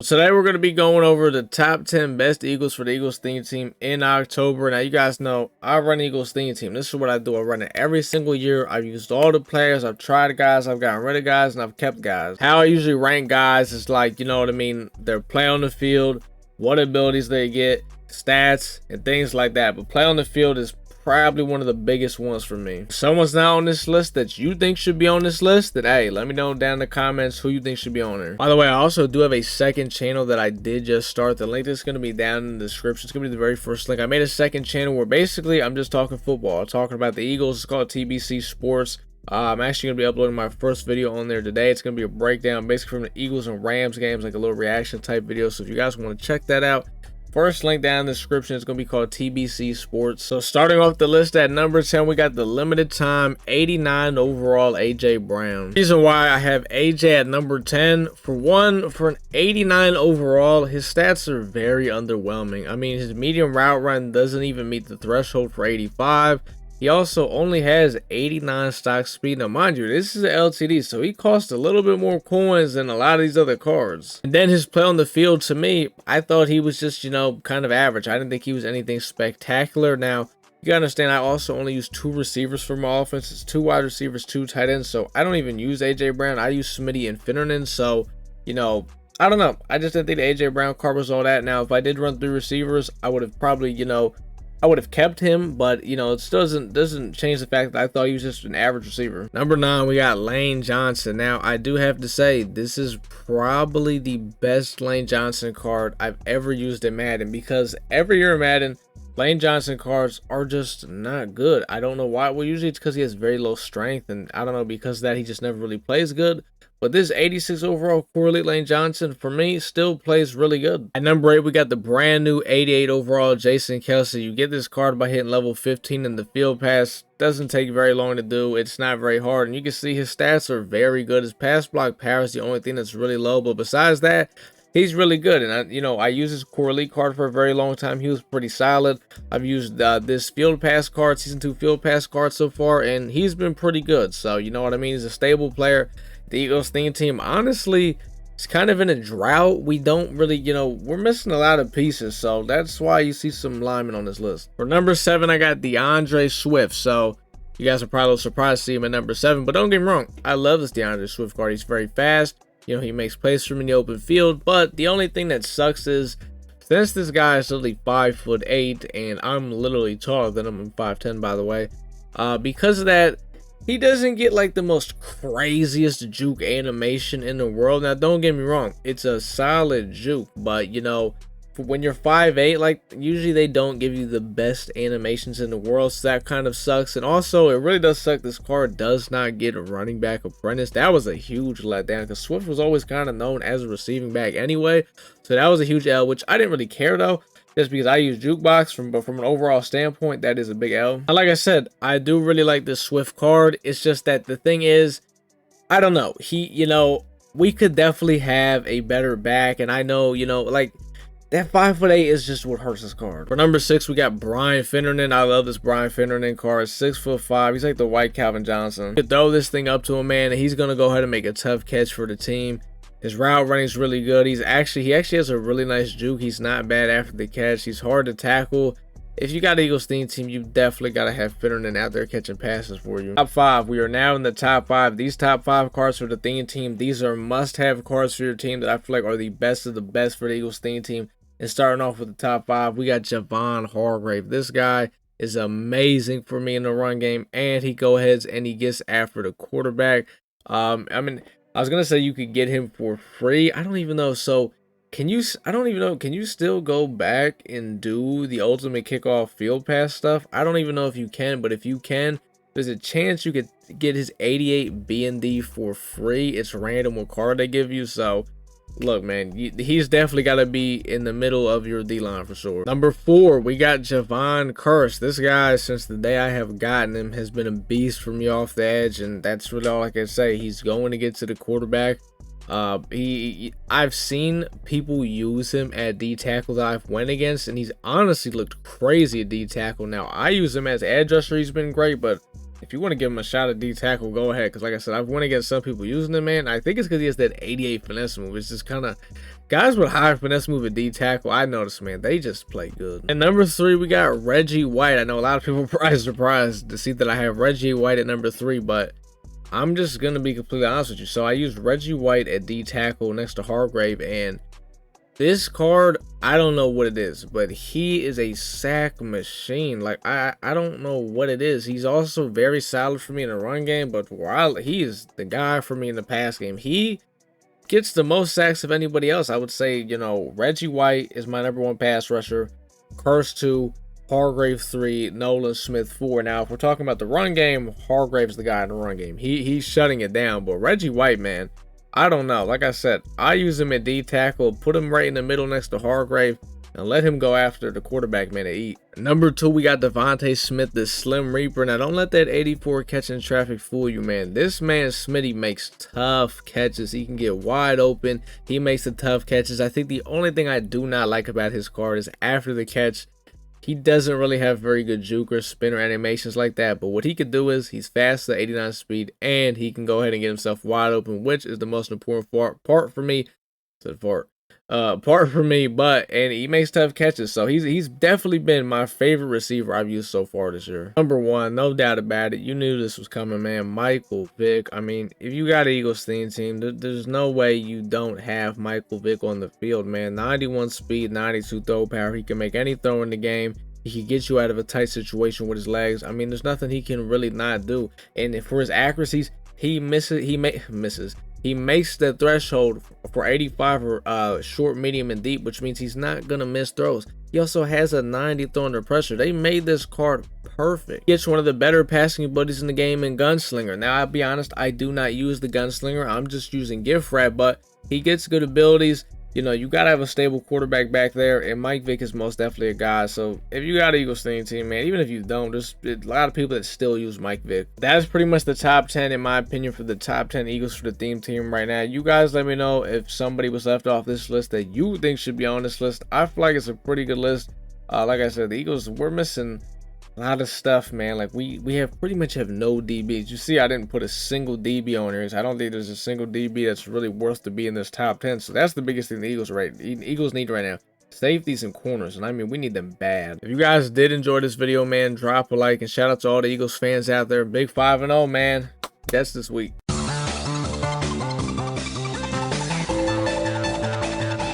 Today we're going to be going over the top 10 best Eagles for the Eagles theme team in October. Now you guys know I run Eagles theme team. This is what I do. I run it every single year. I've used all the players. I've tried guys. I've gotten rid of guys, and I've kept guys. How I usually rank guys is like, you know what I mean, their play on the field, what abilities they get, stats, and things like that. But play on the field is probably one of the biggest ones for me. If someone's not on this list that you think should be on this list, then hey, let me know down in the comments who you think should be on there. By the way, I also do have a second channel that I did just start. The link is going to be down in the description. It's going to be the very first link. I made a second channel where basically I'm just talking football. I'm talking about the Eagles. It's called TBC Sports. I'm actually going to be uploading my first video on there today. It's going to be a breakdown basically from the Eagles and Rams games, like a little reaction type video. So if you guys want to check that out, first link down in the description is going to be called TBC Sports. So starting off the list at number 10, we got the limited time 89 overall AJ Brown. Reason why I have AJ at number 10, for one, for an 89 overall, his stats are very underwhelming. I mean, his medium route run doesn't even meet the threshold for 85. He also only has 89 stock speed. Now, mind you, this is an LTD, so he costs a little bit more coins than a lot of these other cards. And then his play on the field, to me, I thought he was just, you know, kind of average. I didn't think he was anything spectacular. Now, you gotta understand, I also only use 2 receivers for my offense. It's 2 wide receivers, 2 tight ends. So I don't even use AJ Brown. I use Smitty and Finnernan. So, you know, I don't know. I just didn't think the AJ Brown card was all that. Now, if I did run 3 receivers, I would have probably, you know, I would have kept him, but you know, it still doesn't change the fact that I thought he was just an average receiver. Number 9, we got Lane Johnson. Now, I do have to say, this is probably the best Lane Johnson card I've ever used in Madden, because every year in Madden, Lane Johnson cards are just not good. I don't know why. Well, usually it's because he has very low strength, and I don't know, because of that he just never really plays good. But this 86 overall correlate Lane Johnson, for me, still plays really good. At number 8, we got the brand new 88 overall Jason Kelce. You get this card by hitting level 15 in the field pass. Doesn't take very long to do. It's not very hard. And you can see his stats are very good. His pass block power is the only thing that's really low. But besides that, he's really good. And I used his correlate card for a very long time. He was pretty solid. I've used this field pass card, season 2 field pass card so far, and he's been pretty good. So you know what I mean? He's a stable player. The Eagles theme team, honestly, it's kind of in a drought. We don't really, you know, we're missing a lot of pieces. So that's why you see some linemen on this list. For number 7, I got DeAndre Swift. So you guys are probably surprised to see him at number 7. But don't get me wrong, I love this DeAndre Swift card. He's very fast. You know, he makes plays for me in the open field. But the only thing that sucks is, since this guy is literally 5'8", and I'm literally taller than him, I'm 5'10", by the way. Because of that, he doesn't get like the most craziest juke animation in the world. Now, don't get me wrong, it's a solid juke, but you know, when you're 5'8", like usually they don't give you the best animations in the world, so that kind of sucks. And also, it really does suck this card does not get a running back apprentice. That was a huge letdown, because Swift was always kind of known as a receiving back anyway, so that was a huge L, which I didn't really care though, just because I use jukebox. But from an overall standpoint, that is a big L. And like I said, I do really like this Swift card. It's just that the thing is, I don't know, you know, we could definitely have a better back, and I know, you know, like that 5'8" is just what hurts this card. For number 6, we got Brian Finnernan. I love this Brian Finnernan card. 6'5". He's like the white Calvin Johnson. You could throw this thing up to him, man, and he's gonna go ahead and make a tough catch for the team. His route running is really good. He actually has a really nice juke. He's not bad after the catch. He's hard to tackle. If you got Eagles theme team, you definitely got to have Finnernan out there catching passes for you. Top 5. We are now in the top 5. These top 5 cards for the theme team, these are must-have cards for your team that I feel like are the best of the best for the Eagles theme team. And starting off with the top 5, we got Javon Hargrave. This guy is amazing for me in the run game, and he goes ahead and he gets after the quarterback. I mean, I was gonna say you could get him for free. I don't even know. So can you? I don't even know. Can you still go back and do the ultimate kickoff field pass stuff? I don't even know if you can, but if you can, there's a chance you could get his 88 B&D for free. It's random what card they give you. So look, man, he's definitely got to be in the middle of your D-line for sure. Number 4, we got Javon Curse. This guy, since the day I have gotten him, has been a beast for me off the edge, and that's really all I can say. He's going to get to the quarterback. I've seen people use him at D-tackle that I've went against, and he's honestly looked crazy at D-tackle. Now, I use him as edge rusher. He's been great, but if you want to give him a shot at D tackle, go ahead. Because like I said, I've went against some people using him, man. I think it's because he has that 88 finesse move. It's just kind of guys with high finesse move at D tackle. I noticed, man, they just play good. And number 3, we got Reggie White. I know a lot of people are probably surprised to see that I have Reggie White at number 3, but I'm just gonna be completely honest with you. So I used Reggie White at D tackle next to Hargrave, and this card, I don't know what it is, but he is a sack machine. Like, I don't know what it is. He's also very solid for me in the run game, but he is the guy for me in the pass game. He gets the most sacks of anybody else. I would say, you know, Reggie White is my number 1 pass rusher, Curse 2, Hargrave 3, Nolan Smith 4. Now, if we're talking about the run game, Hargrave's the guy in the run game. He's shutting it down, but Reggie White, man, I don't know. Like I said, I use him at D tackle, put him right in the middle next to Hargrave, and let him go after the quarterback, man, to eat. Number 2, we got Devontae Smith, the Slim Reaper. Now, don't let that 84 catching traffic fool you, man. This man, Smitty, makes tough catches. He can get wide open. He makes the tough catches. I think the only thing I do not like about his card is after the catch, he doesn't really have very good juke or spin or animations like that. But what he could do is he's fast at 89 speed, and he can go ahead and get himself wide open, which is the most important part for me. Part for me, and he makes tough catches. So he's definitely been my favorite receiver I've used so far this year. Number 1, no doubt about it. You knew this was coming, man. Michael Vick. I mean, if you got an Eagles theme team, there's no way you don't have Michael Vick on the field, man. 91 speed, 92 throw power. He can make any throw in the game. He can get you out of a tight situation with his legs. I mean, there's nothing he can really not do. And for his accuracies, he misses. He makes the threshold for 85 for short, medium, and deep, which means he's not going to miss throws. He also has a 90 throw under pressure. They made this card perfect. He gets one of the better passing abilities in the game in Gunslinger. Now, I'll be honest, I do not use the Gunslinger. I'm just using Gift Wrap, but he gets good abilities. You know, you got to have a stable quarterback back there, and Mike Vick is most definitely a guy. So if you got an Eagles theme team, man, even if you don't, there's a lot of people that still use Mike Vick. That's pretty much the top 10, in my opinion, for the top 10 Eagles for the theme team right now. You guys let me know if somebody was left off this list that you think should be on this list. I feel like it's a pretty good list. Like I said, the Eagles, we're missing a lot of stuff, man. Like we pretty much have no DBs. You see, I didn't put a single DB on here. So I don't think there's a single DB that's really worth to be in this top 10. So that's the biggest thing the Eagles need right now. Safeties and corners, and I mean, we need them bad. If you guys did enjoy this video, man, drop a like, and shout out to all the Eagles fans out there. Big 5-0, man. That's this week.